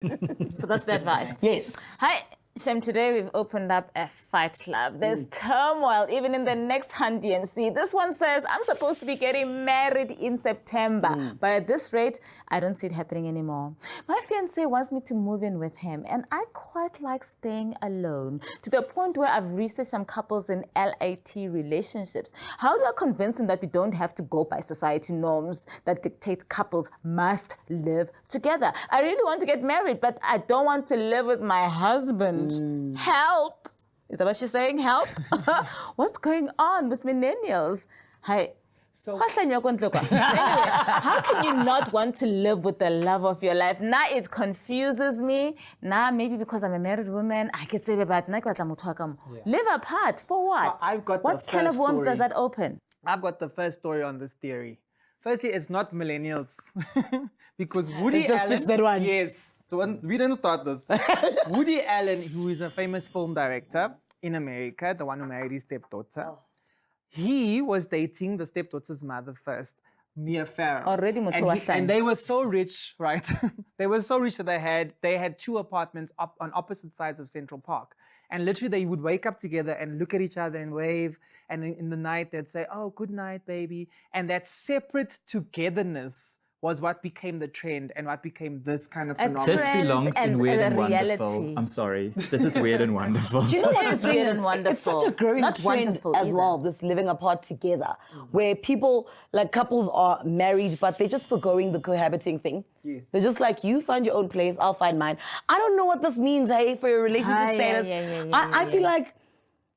So that's the advice. Yes. Hi, Shem. Today we've opened up a fight club. There's turmoil even in the next Hunt DMC. This one says, I'm supposed to be getting married in September. But at this rate, I don't see it happening anymore. My fiancé wants me to move in with him, and I quite like staying alone, to the point where I've researched some couples in LAT relationships. How do I convince them that we don't have to go by society norms that dictate couples must live together? I really want to get married, but I don't want to live with my husband. Help! Is that what she's saying? Help? What's going on with millennials? Hi. So, Anyway, how can you not want to live with the love of your life? Now it confuses me. Now maybe because I'm a married woman, I can say about live apart for what? So I've got what the kind of first worms story. does that open? I've got the first story on this theory. Firstly, it's not millennials. Because Woody It's just Allen... fits that one. Yes. We didn't start this. Woody Allen, who is a famous film director in America, the one who married his stepdaughter, he was dating the stepdaughter's mother first, Mia Farrow. Already and they were so rich, right? They were so rich that they had 2 apartments up on opposite sides of Central Park. And literally they would wake up together and look at each other and wave. And in the night they'd say, oh, good night, baby. And that separate togetherness was what became the trend and what became this kind of phenomenon. This belongs and in Weird the and Wonderful. reality. I'm sorry. This is Weird and Wonderful. Do you know what It the is thing weird is? and wonderful. It's such a growing Not trend wonderful as either. well, this living apart together, where people, like couples are married, but they're just forgoing the cohabiting thing. Yes. They're just like, you find your own place, I'll find mine. I don't know what this means, hey, for your relationship Ah, yeah, status. yeah, I feel like,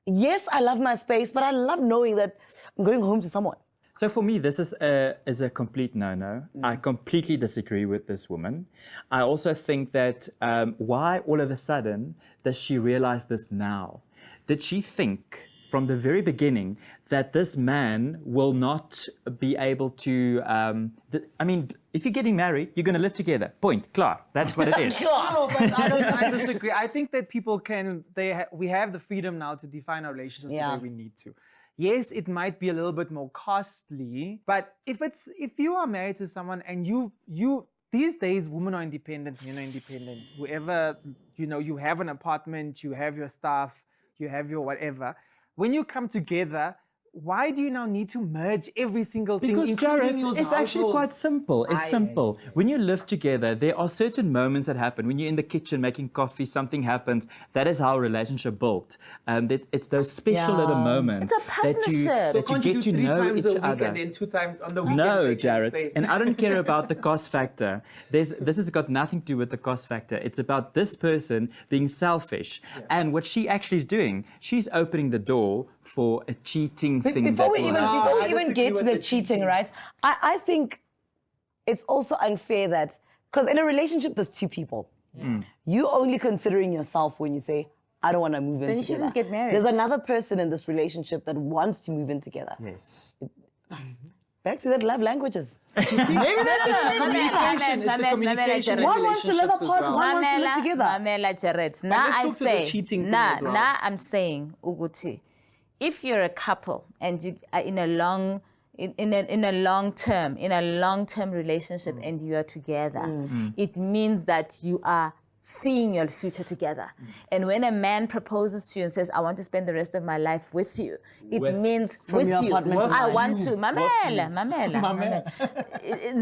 yes, I love my space, but I love knowing that I'm going home to someone. So for me, this is a complete no-no. I completely disagree with this woman. I also think that why all of a sudden does she realize this now? Did she think from the very beginning that this man will not be able to, I mean, if you're getting married, you're going to live together. Point. Klar. That's what it is. No, but I disagree. I think that people can, we have the freedom now to define our relationships the way we need to. Yes, it might be a little bit more costly, but if you are married to someone and these days women are independent, men are independent. Whoever, you have an apartment, you have your stuff, you have your whatever. When you come together, why do you now need to merge every single thing? Because, Jared, including those it's actually households? quite simple. It's simple. When you live together, there are certain moments that happen. When you're in the kitchen making coffee, something happens. That is how a relationship built. It's those special little moments It's a partnership. that you get to know each other. And then 2 times on the weekend. No, Jared. And I don't care about the cost factor. This has got nothing to do with the cost factor. It's about this person being selfish. Yeah. And what she actually is doing, she's opening the door for a cheating thing. Before we even get to the cheating, right? I think it's also unfair that, because in a relationship, there's 2 people. You only considering yourself when you say, I don't want to move in Then you together. shouldn't get married. There's another person in this relationship that wants to move in together. Yes. Back to that love languages. Maybe that's the communication. One wants to live apart, one wants to live together. Mamela Jared. Now let's I talk to the say, cheating thing as well. now I'm saying, Uguti, if you're a couple and you are in a long term relationship and you are together, it means that you are seeing your future together. And when a man proposes to you and says, I want to spend the rest of my life with you, it means with your you. apartment to I mine. want to. Mamela.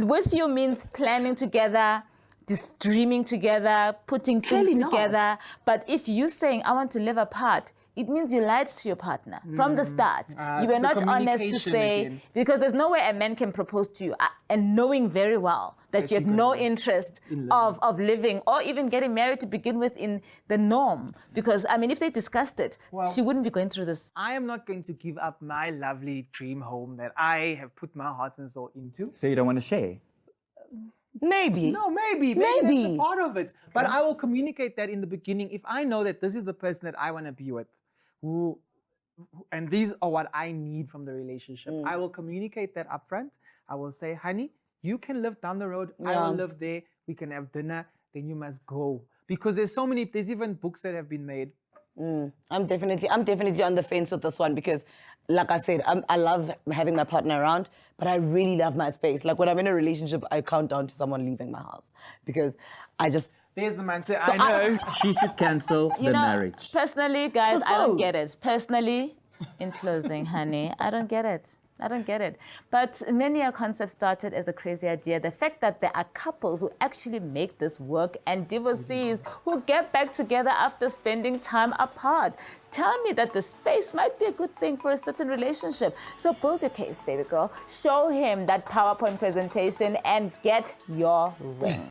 With you means planning together, just dreaming together, putting things Clearly not. together. But if you're saying, I want to live apart, it means you lied to your partner from the start. You were the not honest to communication say, again. because there's no way a man can propose to you and knowing very well that you have no interest of living or even getting married to begin with in the norm. Because, I mean, if they discussed it, she wouldn't be going through this. I am not going to give up my lovely dream home that I have put my heart and soul into. So you don't want to share? Maybe. No, maybe that's a part of it. But I will communicate that in the beginning. If I know that this is the person that I want to be with, and these are what I need from the relationship, I will communicate that upfront. I will say, honey, you can live down the road. I will live there. We can have dinner. Then you must go. Because there's even books that have been made. I'm definitely on the fence with this one because, like I said, I love having my partner around, but I really love my space. Like when I'm in a relationship, I count down to someone leaving my house because There's the man saying, I know. She should cancel the marriage. Personally, guys, I don't Postpone. get it. Personally, in closing, honey, I don't get it. I don't get it. But many a concept started as a crazy idea. The fact that there are couples who actually make this work and divorcees who get back together after spending time apart tell me that the space might be a good thing for a certain relationship. So build your case, baby girl. Show him that PowerPoint presentation and get your ring.